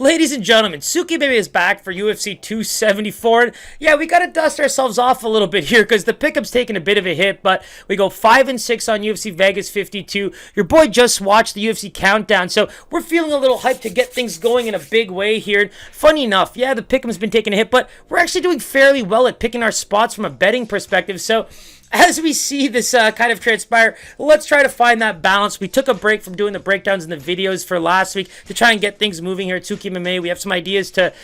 Ladies and gentlemen, SookyMMA is back for UFC 274. And yeah, we got to dust ourselves off a little bit here because the pickup's taking a bit of a hit, but we go 5-6 on UFC Vegas 52. Your boy just watched the UFC Countdown, so we're feeling a little hyped to get things going in a big way here. Funny enough, yeah, the pickup's been taking a hit, but we're actually doing fairly well at picking our spots from a betting perspective, so as we see this kind of transpire, let's try to find that balance. We took a break from doing the breakdowns and the videos for last week to try and get things moving here at SookyMMA. We have some ideas to,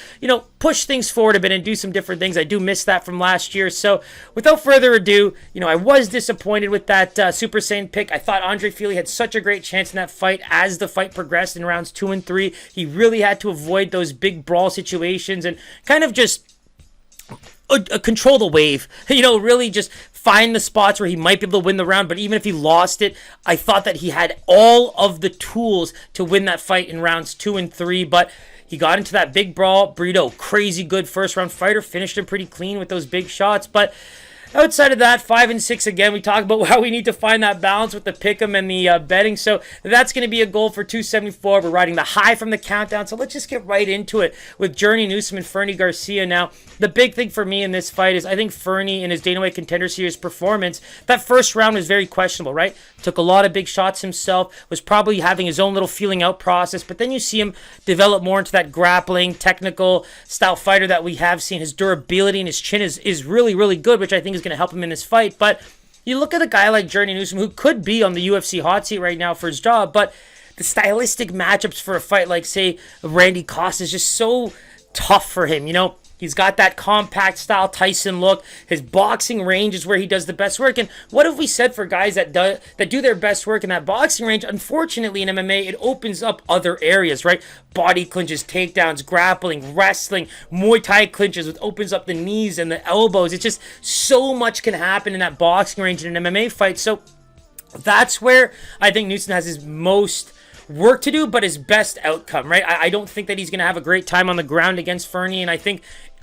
push things forward a bit and do some different things. I do miss that from last year. So without further ado, I was disappointed with that Super Saiyan pick. I thought Andre Fili had such a great chance in that fight as the fight progressed in rounds 2 and 3. He really had to avoid those big brawl situations and kind of just control the wave, really just find the spots where he might be able to win the round. But even if he lost it, I thought that he had all of the tools to win that fight in rounds 2 and 3. But he got into that big brawl. Brito, crazy good first round fighter, finished him pretty clean with those big shots. But outside of that, 5-6 again. We talk about how we need to find that balance with the pick'em and the betting. So that's going to be a goal for 274. We're riding the high from the countdown. So let's just get right into it with Newson and Fernie Garcia. Now, the big thing for me in this fight is I think Fernie in his Dana White Contender Series performance, that first round was very questionable, right? Took a lot of big shots himself, was probably having his own little feeling out process. But then you see him develop more into that grappling, technical style fighter that we have seen. His durability and his chin is really, really good, which I think is going to help him in this fight. But you look at a guy like Newson, who could be on the UFC hot seat right now for his job, but the stylistic matchups for a fight like, say, Randy Costa is just so tough for him. He's got that compact style Tyson look. His boxing range is where he does the best work. And what have we said for guys that do their best work in that boxing range? Unfortunately, in MMA, it opens up other areas, right? Body clinches, takedowns, grappling, wrestling, Muay Thai clinches, which opens up the knees and the elbows. It's just so much can happen in that boxing range in an MMA fight. So that's where I think Newson has his most work to do, but his best outcome, right? I don't think that he's going to have a great time on the ground against Fernie, and I think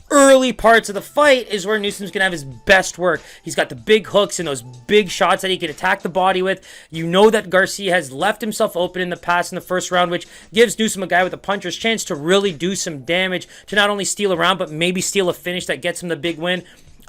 early parts of the fight is where Newson's going to have his best work. He's got the big hooks and those big shots that he can attack the body with. You know that Garcia has left himself open in the past in the first round, which gives Newson, a guy with a puncher's chance, to really do some damage, to not only steal a round, but maybe steal a finish that gets him the big win.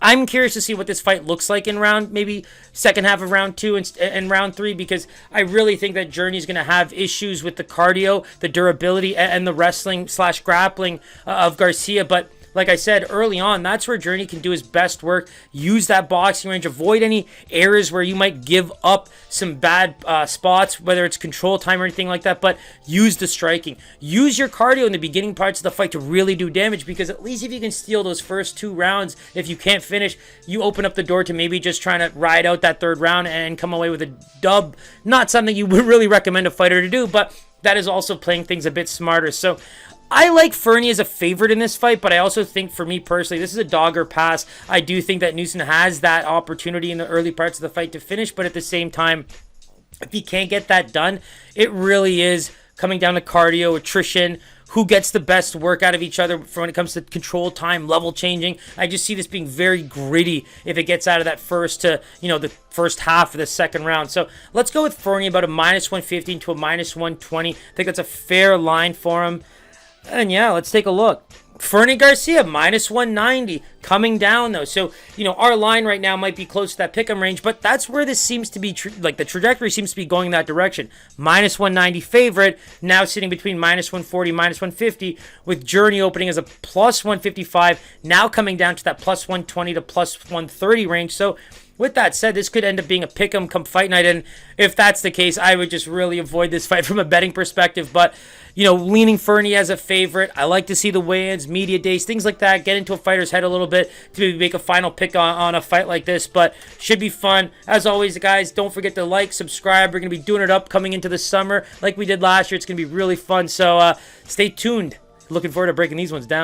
I'm curious to see what this fight looks like in maybe second half of round 2 and round 3, because I really think that Journey's going to have issues with the cardio, the durability, and the wrestling/grappling of Garcia. But like I said early on, that's where Journey can do his best work. Use that boxing range. Avoid any areas where you might give up some bad spots, whether it's control time or anything like that, but use the striking. Use your cardio in the beginning parts of the fight to really do damage, because at least if you can steal those first 2 rounds, if you can't finish, you open up the door to maybe just trying to ride out that 3rd round and come away with a dub. Not something you would really recommend a fighter to do, but that is also playing things a bit smarter. So I like Fernie as a favorite in this fight, but I also think, for me personally, this is a dog or pass. I do think that Newson has that opportunity in the early parts of the fight to finish, but at the same time, if he can't get that done, it really is coming down to cardio, attrition, who gets the best work out of each other when it comes to control time, level changing. I just see this being very gritty if it gets out of that first to, the first half of the second round. So let's go with Fernie, about a -115 to a -120. I think that's a fair line for him. And yeah, let's take a look. Fernie Garcia, -190, coming down though. So, our line right now might be close to that pick'em range, but that's where this seems to be, the trajectory seems to be going in that direction. -190 favorite, now sitting between -140, -150, with Journey opening as a +155, now coming down to that +120 to +130 range. So with that said, this could end up being a pick'em come fight night, and if that's the case, I would just really avoid this fight from a betting perspective. But, leaning Fernie as a favorite. I like to see the weigh-ins, media days, things like that, get into a fighter's head a little bit to maybe make a final pick on a fight like this, but should be fun. As always, guys, don't forget to like, subscribe. We're going to be doing it up coming into the summer like we did last year. It's going to be really fun, so stay tuned. Looking forward to breaking these ones down.